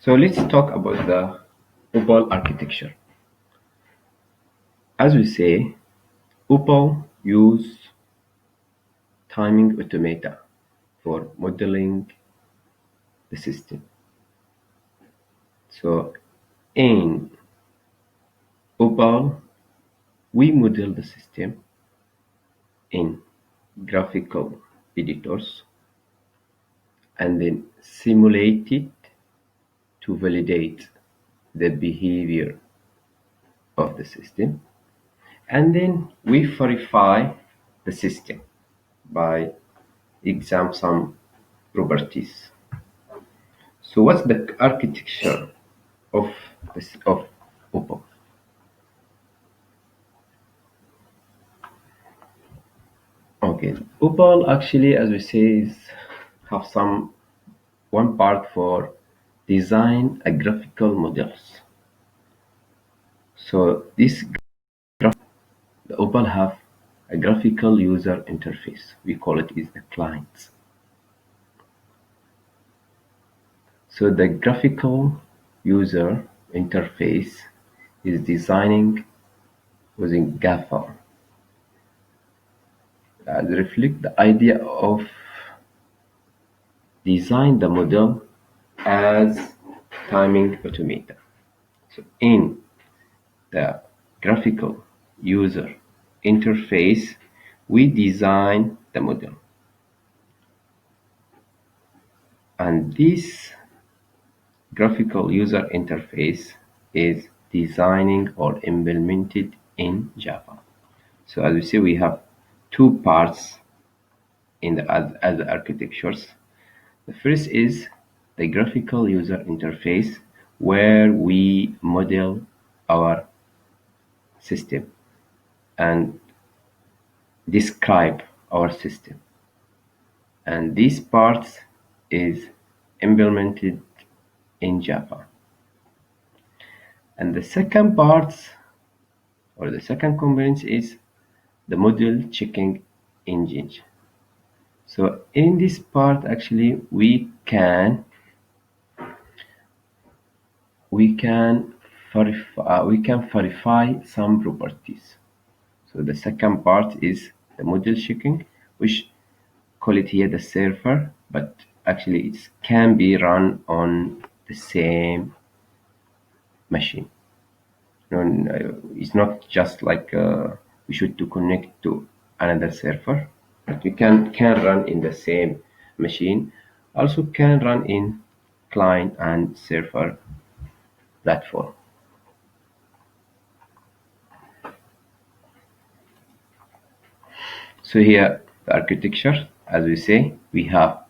So let's talk about the Uppaal architecture. As we say, Uppaal use timing automata for modeling the system. So in Uppaal, we model the system in graphical editors and then simulate it to validate the behavior of the system, and then we verify the system by examine some properties. So what's the architecture of Uppaal? Okay, Uppaal actually, as we say, is have some one part for design a graphical models. So this the Uppaal have a graphical user interface. We call it is a client. So the graphical user interface is designing using GAFA. Reflect the idea of design the model as timing automata. So in the graphical user interface, we design the model. And this graphical user interface is designing or implemented in Java. So as we see, we have two parts in the as the architectures. The first is the graphical user interface, where we model our system and describe our system. And this part is implemented in Java. And the second part, or the second component, is the model checking engine. So in this part, actually, we can verify some properties. So the second part is the model checking, which call it here the server, but actually it can be run on the same machine. It's not just like we should to connect to another server, but you can run in the same machine. Also can run in client and server platform. So here the architecture, as we say, we have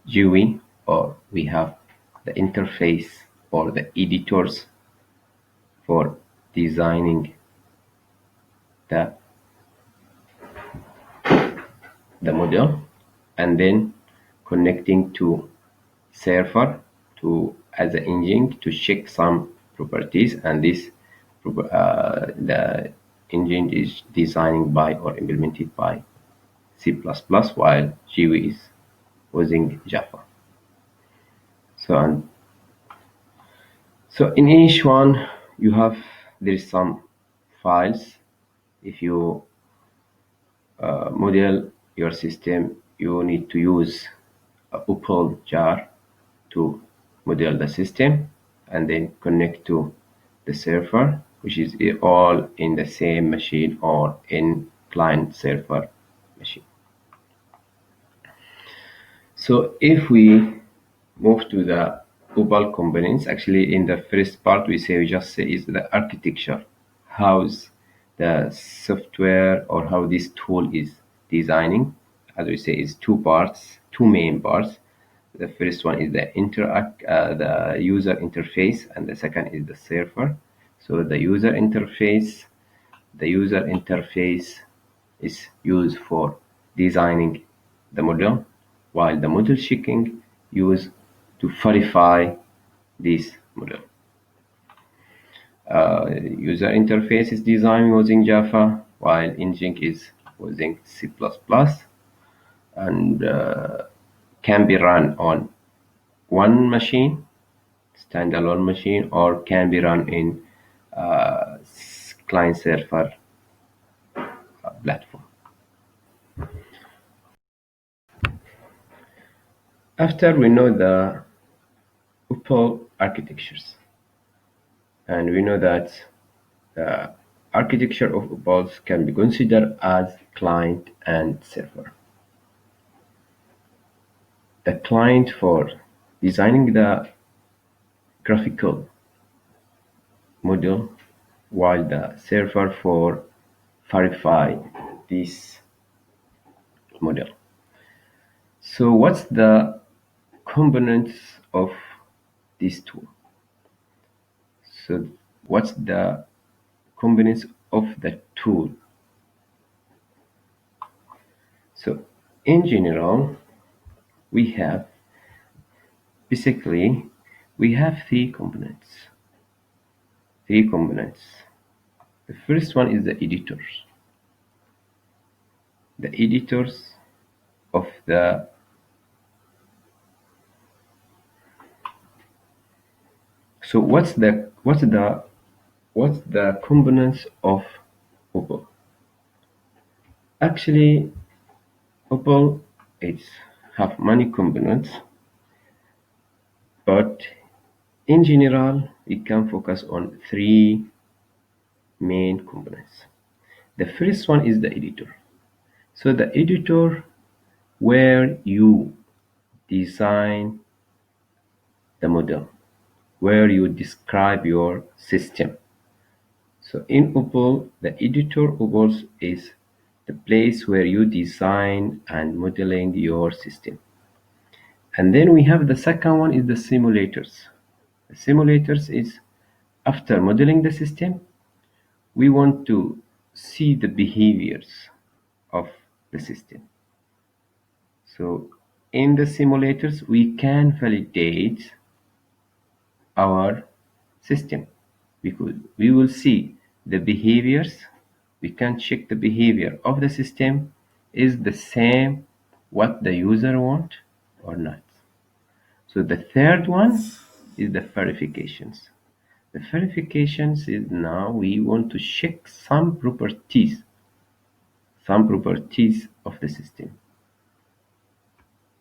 GUI, or we have the interface or the editors for designing the model, and then connecting to server to as an engine to check some properties, and this the engine is designing by or implemented by C++, while GUI is using Java. So in each one you have there is some files. If you model your system, you need to use a Uppaal jar to model the system, and then connect to the server, which is all in the same machine or in client server machine. So if we move to the Uppaal components, actually in the first part we just say is the architecture, how's the software or how this tool is designing. As we say, is two main parts. The first one is the user interface, and the second is the server. So the user interface is used for designing the model, while the model checking used to verify this model. User interface is designed using Java, while engine is using C++, and can be run on one machine standalone machine or can be run in client server platform. After we know the Uppaal architectures, and we know that the architecture of Uppaals can be considered as client and server. The client for designing the graphical model, while the server for verify this model. So what's the components of this tool? So what's the components of the tool? So in general, we have basically we have three components. Three components. The first one is the editors. The editors of the so what's the components of Uppaal? Actually, Uppaal is have many components, but in general, we can focus on three main components. The first one is the editor. So the editor where you design the model, where you describe your system. So in Uppaal, the editor Uppaal is the place where you design and modeling your system. And then we have the second one is the simulators. The simulators is after modeling the system, we want to see the behaviors of the system. So in the simulators, we can validate our system because we will see the behaviors. We can check the behavior of the system is the same what the user want or not. So the third one is the verifications. The verifications is now we want to check some properties of the system.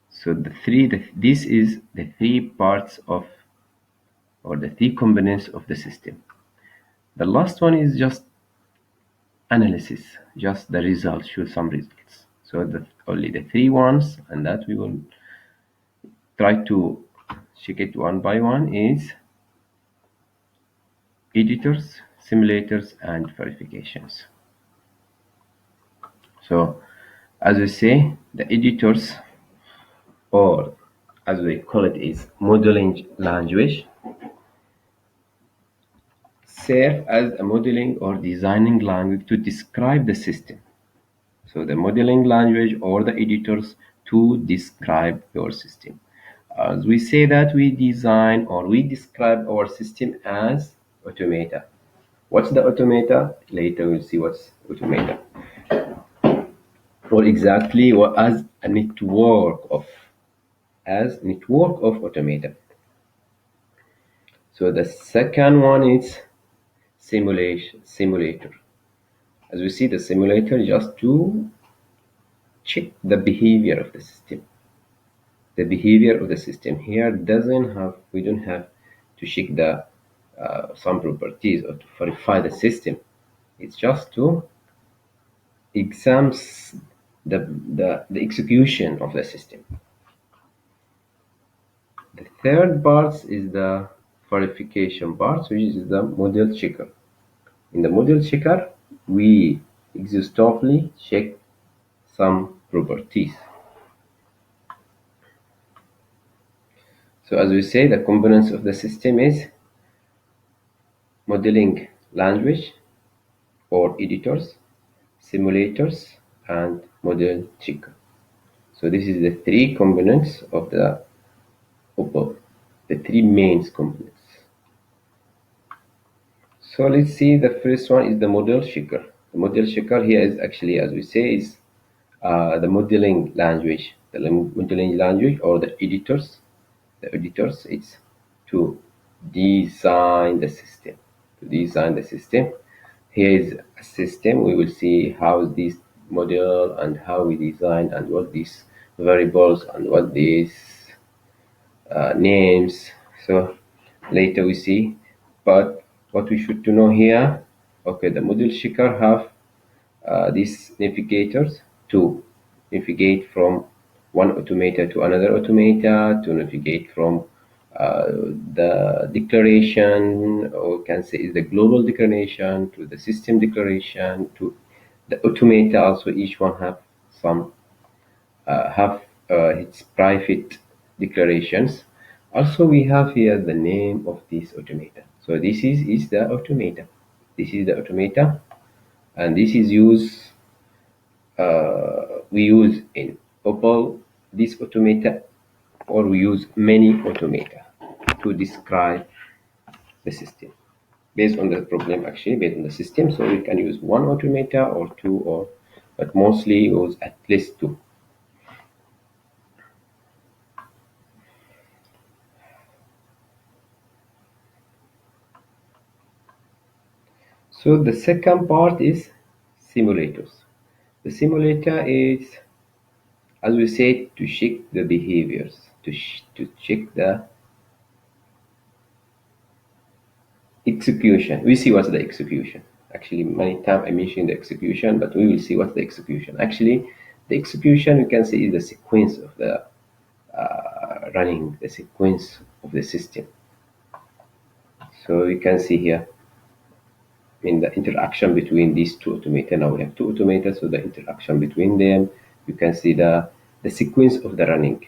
So this is the three parts of or the three components of the system. The last one is just analysis, just the results, show some results. So only the three ones, and that we will try to check it one by one is editors, simulators, and verifications. So as we say, the editors, or as we call it, is modeling language, serve as a modeling or designing language to describe the system. So the modeling language or the editors to describe your system. As we say that we design or we describe our system as automata. What's the automata? Later we'll see what's automata. Or exactly what as a network of automata. So the second one is simulator. As we see the simulator just to check the behavior of the system. The behavior of the system here we don't have to check the some properties or to verify the system. It's just to examines the execution of the system. The third part is the verification part, which is the model checker. In the model checker, we exhaustively check some properties. So as we say, the components of the system is modeling language or editors, simulators, and model checker. So this is the three components of the Uppaal, the three main components. So let's see, the first one is the model checker. The model checker here is actually, as we say, is the modeling language. The modeling language or the editors. The editors, it's two. design the system. To design the system, here is a system. We will see how this model and how we design and what these variables and what these names. So later we see. But what we should to know here, okay, the model checker have these navigators to navigate from one automator to another automator, to navigate from the declaration, or can say is the global declaration, to the system declaration, to the automator. Also, each one have its private declarations. Also, we have here the name of this automator. So this is the automator. This is the automator, and this is used we use in Uppaal this automator, or we use many automata to describe the system based on the problem, actually based on the system. So we can use one automata or two, or but mostly use at least two. So the second part is simulators. The simulator is, as we said, to check the behaviors, to check the execution. We see what's the execution. Actually, many times I mentioned the execution, but we will see what's the execution. Actually, the execution, you can see, is the sequence of the running, the sequence of the system. So you can see here in the interaction between these two automata. Now we have two automata, so the interaction between them, you can see the sequence of the running.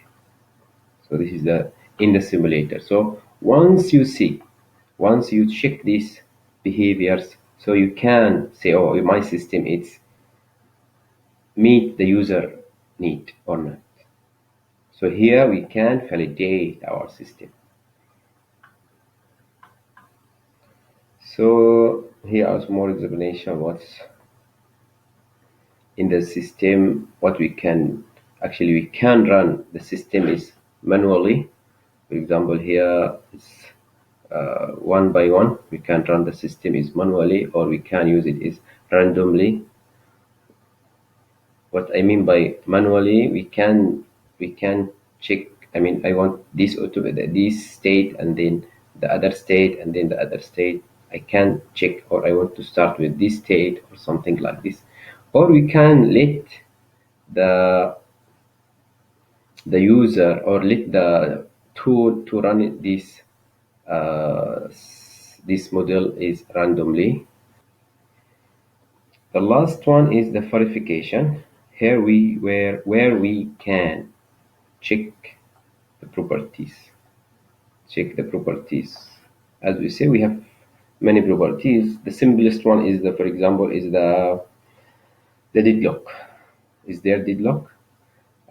So this is the in the simulator. So once you check these behaviors, so you can say, oh, my system it's meet the user need or not. So here we can validate our system. So here is more explanation what's in the system. What we can actually we can run the system is manually. For example, here it's one by one. We can run the system is manually, or we can use it is randomly. What I mean by manually, we can check. I mean, I want this this state, and then the other state, and then the other state. I can check, or I want to start with this state or something like this. Or we can let the user, or let the tool to run this this model is randomly. The last one is the verification. Here where we can check the properties. Check the properties. As we say, we have many properties. The simplest one is for example, is the deadlock. Is there deadlock?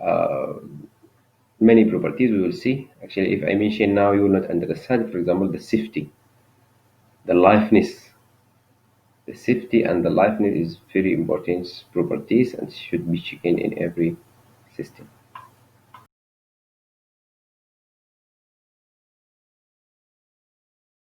Uh, Many properties we will see. Actually, if I mention now, you will not understand. For example, the safety, the liveness. The safety and the liveness is very important properties and should be checked in every system.